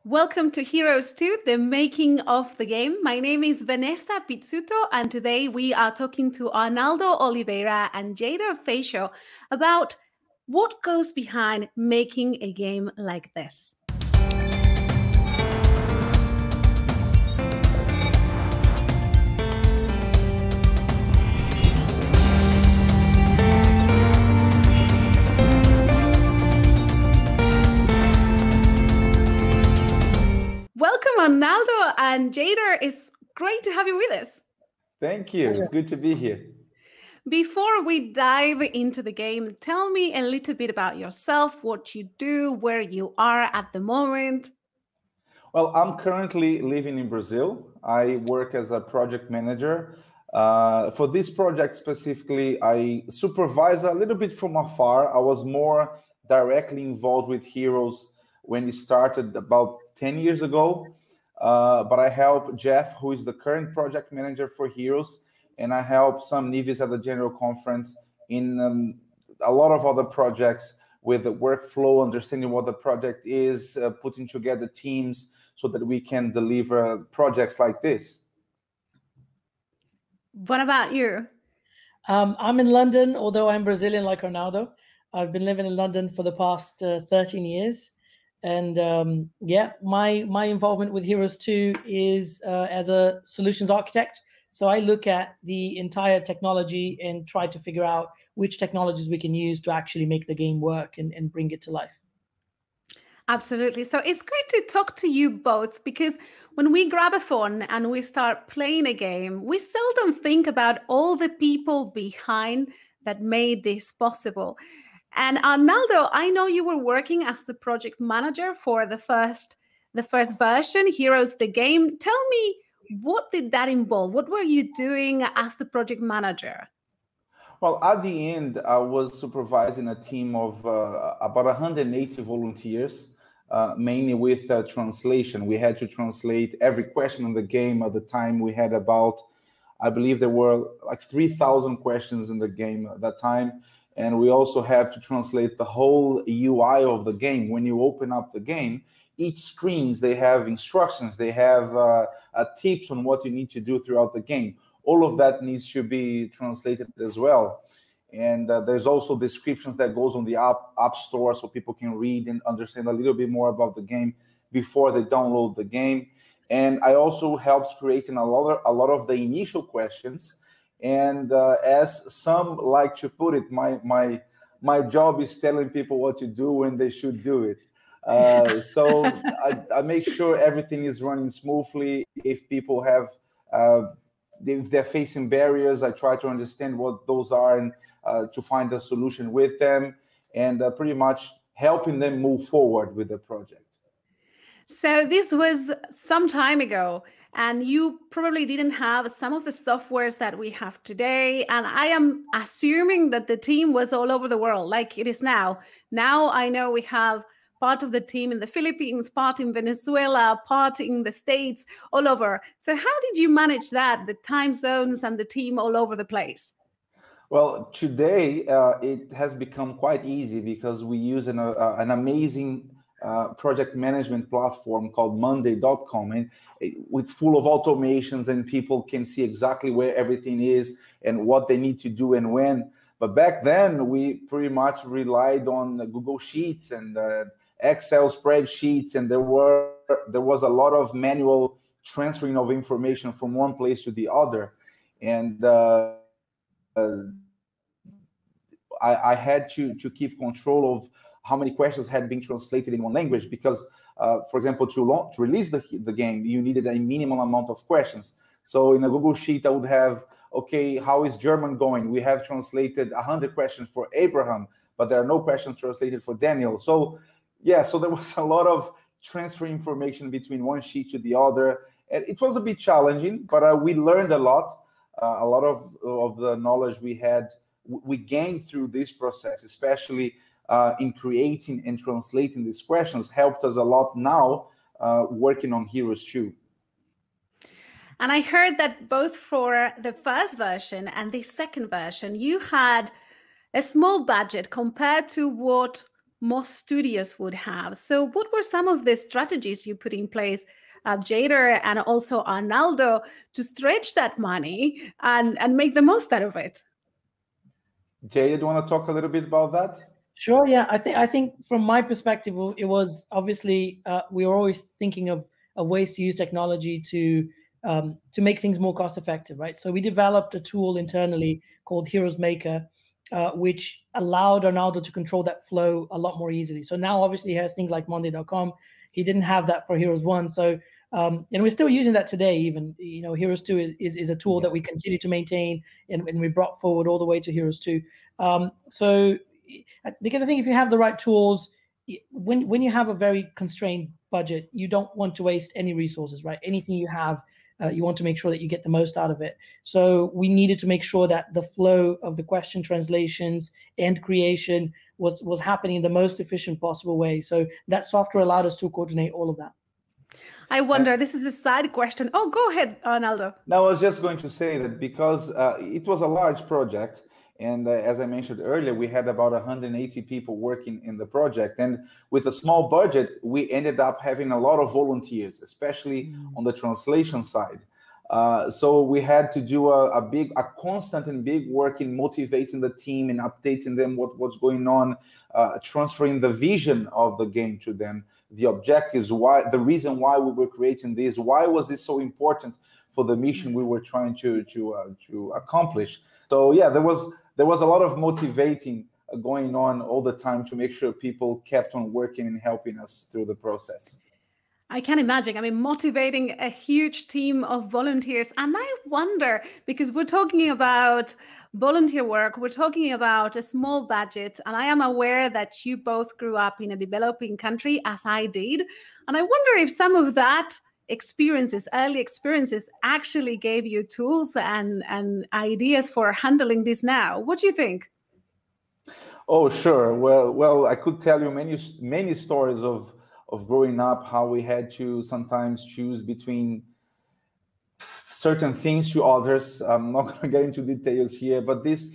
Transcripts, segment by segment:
Welcome to Heroes 2, the making of the game. My name is Vanessa Pizzuto, and today we are talking to Arnaldo Oliveira and Jader Feijo about what goes behind making a game like this. Welcome, Arnaldo and Jader. It's great to have you with us. Thank you. It's good to be here. Before we dive into the game, tell me a little bit about yourself, what you do, where you are at the moment. Well, I'm currently living in Brazil. I work as a project manager. For this project specifically, I supervise a little bit from afar. I was more directly involved with Heroes when it started about 10 years ago. But I help Jeff, who is the current project manager for Heroes, and I help some Nivis at the General Conference in a lot of other projects with the workflow, understanding what the project is, putting together teams so that we can deliver projects like this. What about you? I'm in London, although I'm Brazilian like Arnaldo. I've been living in London for the past 13 years. And yeah, my involvement with Heroes 2 is as a solutions architect. So I look at the entire technology and try to figure out which technologies we can use to actually make the game work and bring it to life. Absolutely. So it's great to talk to you both, because when we grab a phone and we start playing a game, we seldom think about all the people behind that made this possible. And Arnaldo, I know you were working as the project manager for the first version, Heroes the game. Tell me, what did that involve? What were you doing as the project manager? Well, at the end, I was supervising a team of about 180 volunteers, mainly with translation. We had to translate every question in the game. At the time, we had about, I believe there were like 3,000 questions in the game at that time. And we also have to translate the whole UI of the game. When you open up the game, each screens, they have instructions, they have tips on what you need to do throughout the game. All of that needs to be translated as well. And there's also descriptions that goes on the app store so people can read and understand a little bit more about the game before they download the game. And I also helps creating a lot of the initial questions. And as some like to put it, my job is telling people what to do when they should do it. So I make sure everything is running smoothly. If people have they're facing barriers, I try to understand what those are and to find a solution with them, and pretty much helping them move forward with the project. So this was some time ago, and you probably didn't have some of the softwares that we have today. And I am assuming that the team was all over the world like it is now. Now I know we have part of the team in the Philippines, part in Venezuela, part in the States, all over. So how did you manage that, the time zones and the team all over the place? Well, today it has become quite easy because we use an amazing project management platform called Monday.com, and with full of automations, and people can see exactly where everything is and what they need to do and when. But back then, we pretty much relied on Google Sheets and Excel spreadsheets, and there was a lot of manual transferring of information from one place to the other. And I had to keep control of how many questions had been translated in one language, because, for example, to release the game, you needed a minimum amount of questions. So in a Google Sheet, I would have, okay, how is German going? We have translated 100 questions for Abraham, but there are no questions translated for Daniel. So yeah, so there was a lot of transfer information between one sheet to the other. And it was a bit challenging, but we learned a lot. A lot of the knowledge we gained through this process, especially in creating and translating these questions, helped us a lot now working on Heroes 2. And I heard that both for the first version and the second version, you had a small budget compared to what most studios would have. So what were some of the strategies you put in place, Jader and also Arnaldo, to stretch that money and make the most out of it? Jay, do you want to talk a little bit about that? Sure. Yeah, I think from my perspective, it was obviously we were always thinking of ways to use technology to make things more cost effective, right? So we developed a tool internally called Heroes Maker, which allowed Arnaldo to control that flow a lot more easily. So now obviously he has things like Monday.com. He didn't have that for Heroes 1. So and we're still using that today. Even Heroes 2 is a tool that we continue to maintain, and we brought forward all the way to Heroes 2. So because I think if you have the right tools, when you have a very constrained budget, you don't want to waste any resources, right? Anything you have, you want to make sure that you get the most out of it. So we needed to make sure that the flow of the question translations and creation was happening in the most efficient possible way. So that software allowed us to coordinate all of that. I wonder, this is a side question. Oh, go ahead, Arnaldo. No, I was just going to say that because it was a large project, and as I mentioned earlier, we had about 180 people working in the project. And with a small budget, we ended up having a lot of volunteers, especially on the translation side. So we had to do a constant and big work in motivating the team and updating them what's going on, transferring the vision of the game to them, the objectives, the reason why we were creating this, why was this so important for the mission we were trying to accomplish. So yeah, there was a lot of motivating going on all the time to make sure people kept on working and helping us through the process. I can imagine. I mean, motivating a huge team of volunteers. And I wonder, because we're talking about volunteer work, we're talking about a small budget, and I am aware that you both grew up in a developing country, as I did. And I wonder if some of that early experiences, actually gave you tools and ideas for handling this now. What do you think? Oh, sure. Well, I could tell you many stories of growing up, how we had to sometimes choose between certain things to others. I'm not going to get into details here, but this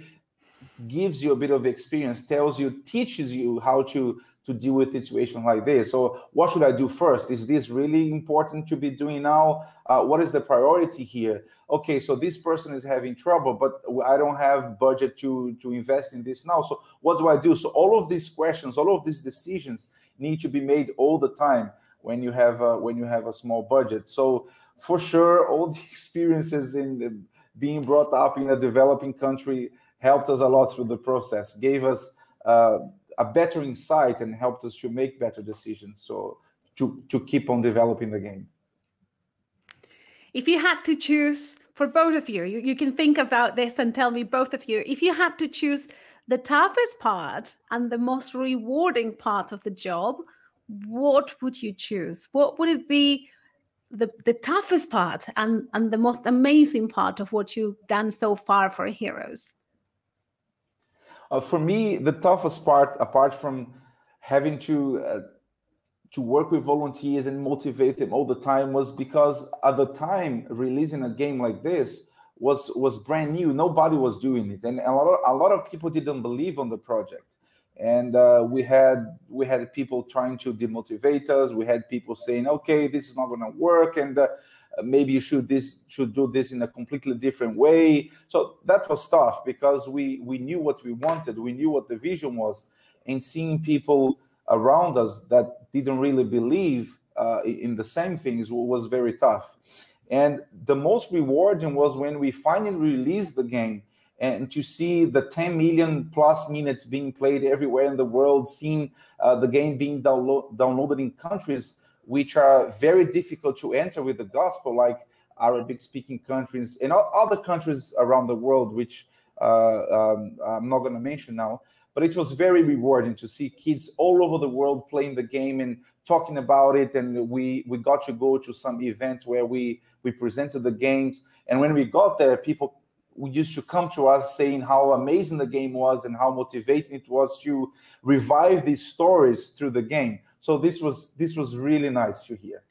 gives you a bit of experience, teaches you how to deal with situations like this. So what should I do first? Is this really important to be doing now? What is the priority here? Okay, so this person is having trouble, but I don't have budget to invest in this now. So what do I do? So all of these questions, all of these decisions need to be made all the time when you have a small budget. So for sure, all the experiences in being brought up in a developing country helped us a lot through the process, gave us a better insight and helped us to make better decisions, so to keep on developing the game. If you had to choose, for both of you, you can think about this and tell me, both of you, if you had to choose the toughest part and the most rewarding part of the job, what would you choose? What would it be, the toughest part and the most amazing part of what you've done so far for Heroes? For me, the toughest part, apart from having to work with volunteers and motivate them all the time, was because at the time releasing a game like this was brand new. Nobody was doing it, and a lot of people didn't believe on the project. And we had people trying to demotivate us. We had people saying, "Okay, this is not going to work," and maybe you should do this in a completely different way. So that was tough because we knew what we wanted, we knew what the vision was, and seeing people around us that didn't really believe in the same things was very tough. And the most rewarding was when we finally released the game, and to see the 10 million plus minutes being played everywhere in the world, seeing the game being downloaded in countries which are very difficult to enter with the gospel, like Arabic-speaking countries and other countries around the world, which I'm not going to mention now. But it was very rewarding to see kids all over the world playing the game and talking about it. And we got to go to some events where we presented the games. And when we got there, people used to come to us saying how amazing the game was and how motivating it was to revive these stories through the game. So this was really nice to hear.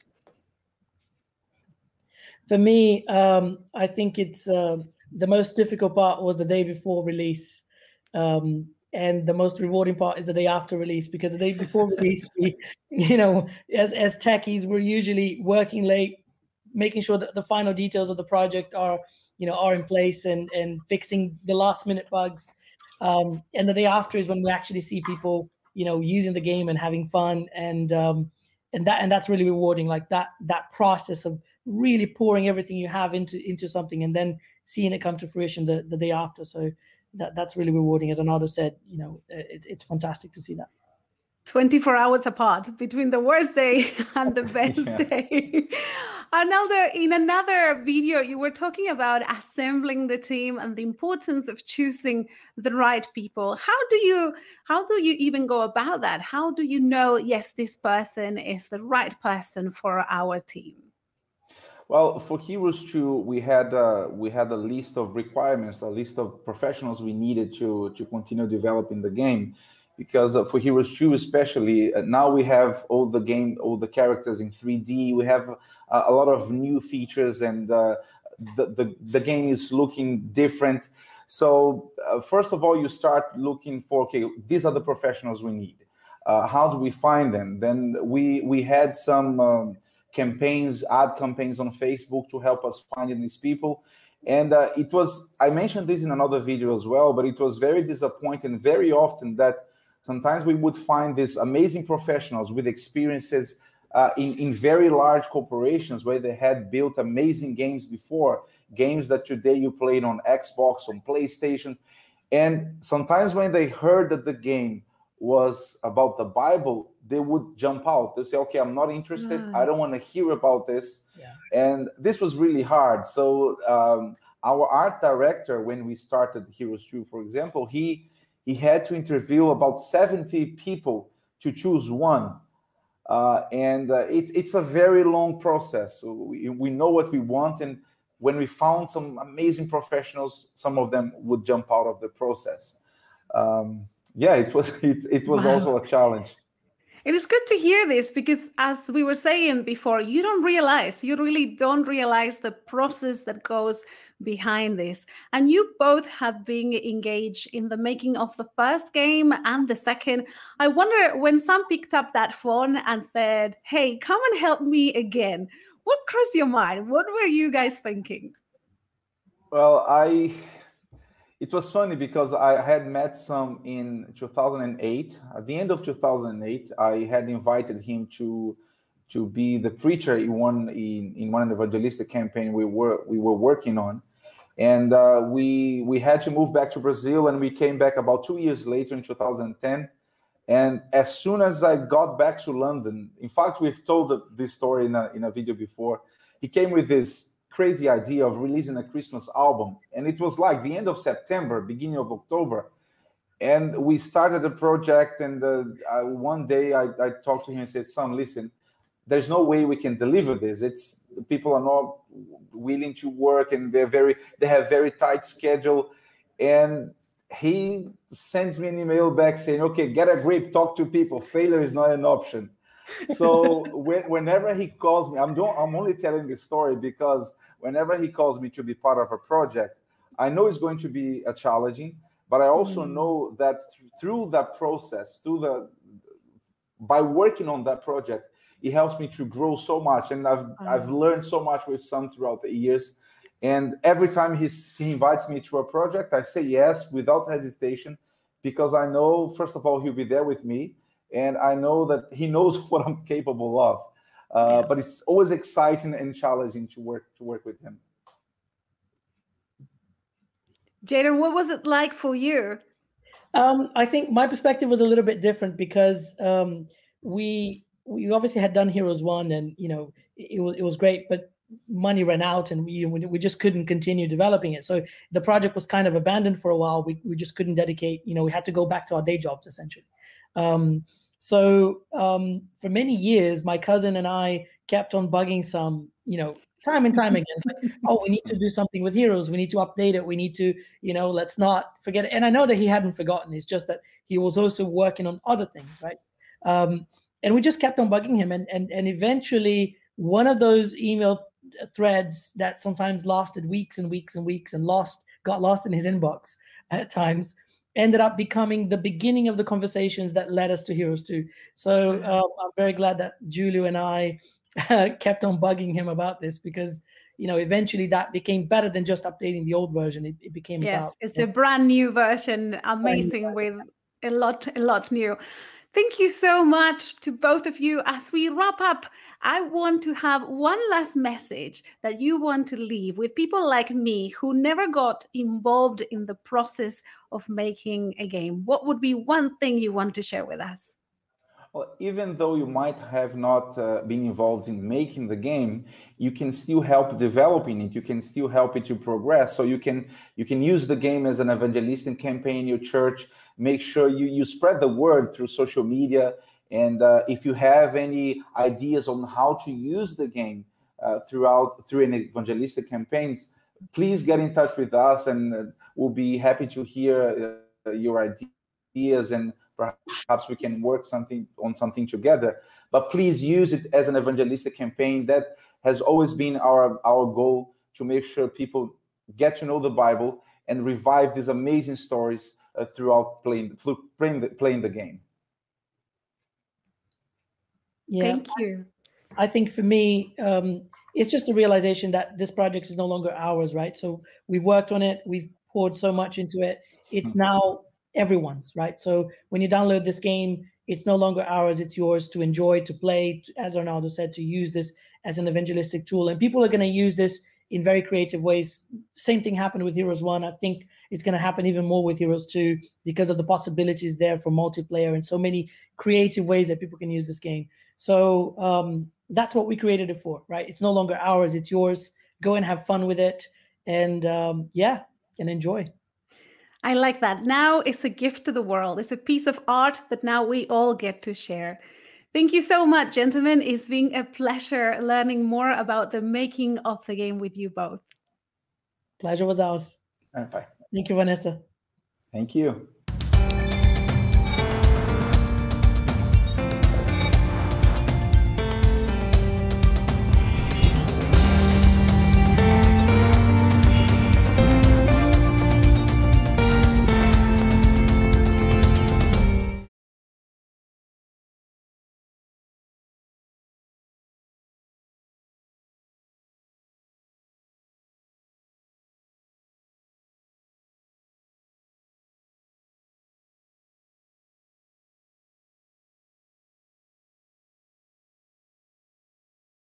For me, I think it's the most difficult part was the day before release. And the most rewarding part is the day after release, because the day before release, we, as techies, we're usually working late, making sure that the final details of the project are in place, and fixing the last minute bugs. And the day after is when we actually see people, using the game and having fun, and that's really rewarding. Like that process of really pouring everything you have into something, and then seeing it come to fruition the day after. So that's really rewarding. As Arnaldo said, it's fantastic to see that. 24 hours apart between the worst day and the best day. Arnaldo, in another video, you were talking about assembling the team and the importance of choosing the right people. How do you even go about that? How do you know, yes, this person is the right person for our team? Well, for Heroes 2, we had a list of requirements, a list of professionals we needed to continue developing the game. Because for Heroes 2 especially, now we have all the characters in 3D. We have a lot of new features, and the game is looking different. So first of all, you start looking for, okay, these are the professionals we need. How do we find them? Then we had some campaigns, ad campaigns on Facebook to help us find these people. And I mentioned this in another video as well, but it was very disappointing very often that sometimes we would find these amazing professionals with experiences in very large corporations where they had built amazing games before, games that today you played on Xbox, on PlayStation. And sometimes when they heard that the game was about the Bible, they would jump out. They'd say, okay, I'm not interested. I don't want to hear about this. Yeah. And this was really hard. So our art director, when we started Heroes 2, for example, he had to interview about 70 people to choose one. It's a very long process. So we know what we want. And when we found some amazing professionals, some of them would jump out of the process. It was also a challenge. It is good to hear this, because as we were saying before, you really don't realize the process that goes behind this. And you both have been engaged in the making of the first game and the second. I wonder, when Sam picked up that phone and said, hey, come and help me again, what crossed your mind? What were you guys thinking? Well, it was funny because I had met Sam in 2008. At the end of 2008, I had invited him to be the preacher in one evangelistic campaign we were working on. And we had to move back to Brazil, and we came back about 2 years later in 2010. And as soon as I got back to London, in fact, we've told this story in a video before, he came with this crazy idea of releasing a Christmas album. And it was like the end of September, beginning of October. And we started the project, and one day I talked to him and said, Sam, listen, there's no way we can deliver this. People are not willing to work, and they have very tight schedule. And he sends me an email back saying, okay, get a grip, talk to people. Failure is not an option. So whenever he calls me, I'm only telling this story because whenever he calls me to be part of a project, I know it's going to be challenging, but I also know that through that process, by working on that project, it helps me to grow so much. And I've learned so much with Sam throughout the years. And every time he invites me to a project, I say yes without hesitation, because I know, first of all, he'll be there with me. And I know that he knows what I'm capable of. But it's always exciting and challenging to work with him. Jader, what was it like for you? I think my perspective was a little bit different, because we obviously had done Heroes 1, and it was great, but money ran out, and we just couldn't continue developing it. So the project was kind of abandoned for a while. We just couldn't dedicate. We had to go back to our day jobs essentially. So for many years, my cousin and I kept on bugging Sam, time and time again. Like, oh, we need to do something with Heroes. We need to update it. We need to, let's not forget it. And I know that he hadn't forgotten. It's just that he was also working on other things, right? And we just kept on bugging him. And eventually, one of those email threads that sometimes lasted weeks and weeks and weeks and got lost in his inbox at times. ended up becoming the beginning of the conversations that led us to Heroes 2. So I'm very glad that Julio and I kept on bugging him about this, because eventually that became better than just updating the old version. It became Yes, it's a brand new version, amazing, with a lot new. Thank you so much to both of you. As we wrap up, I want to have one last message that you want to leave with people like me who never got involved in the process of making a game. What would be one thing you want to share with us? Well, even though you might have not been involved in making the game, you can still help developing it. You can still help it to progress. So you can use the game as an evangelistic campaign in your church. Make sure you spread the word through social media. And if you have any ideas on how to use the game through an evangelistic campaigns, please get in touch with us, and we'll be happy to hear your ideas, and perhaps we can work on something together. But please use it as an evangelistic campaign. That has always been our goal, to make sure people get to know the Bible and revive these amazing stories throughout playing the game. Yeah, Thank you. I think for me, it's just a realization that this project is no longer ours, right? So we've worked on it, we've poured so much into it. It's now everyone's, right? So when you download this game, it's no longer ours, it's yours to enjoy, to play, as Arnaldo said, to use this as an evangelistic tool. And people are going to use this in very creative ways. Same thing happened with Heroes 1. I think it's going to happen even more with Heroes 2, because of the possibilities there for multiplayer and so many creative ways that people can use this game. So that's what we created it for, right? It's no longer ours, it's yours. Go and have fun with it, and and enjoy. I like that. Now it's a gift to the world. It's a piece of art that now we all get to share. Thank you so much, gentlemen. It's been a pleasure learning more about the making of the game with you both. Pleasure was ours. Okay. Thank you, Vanessa. Thank you.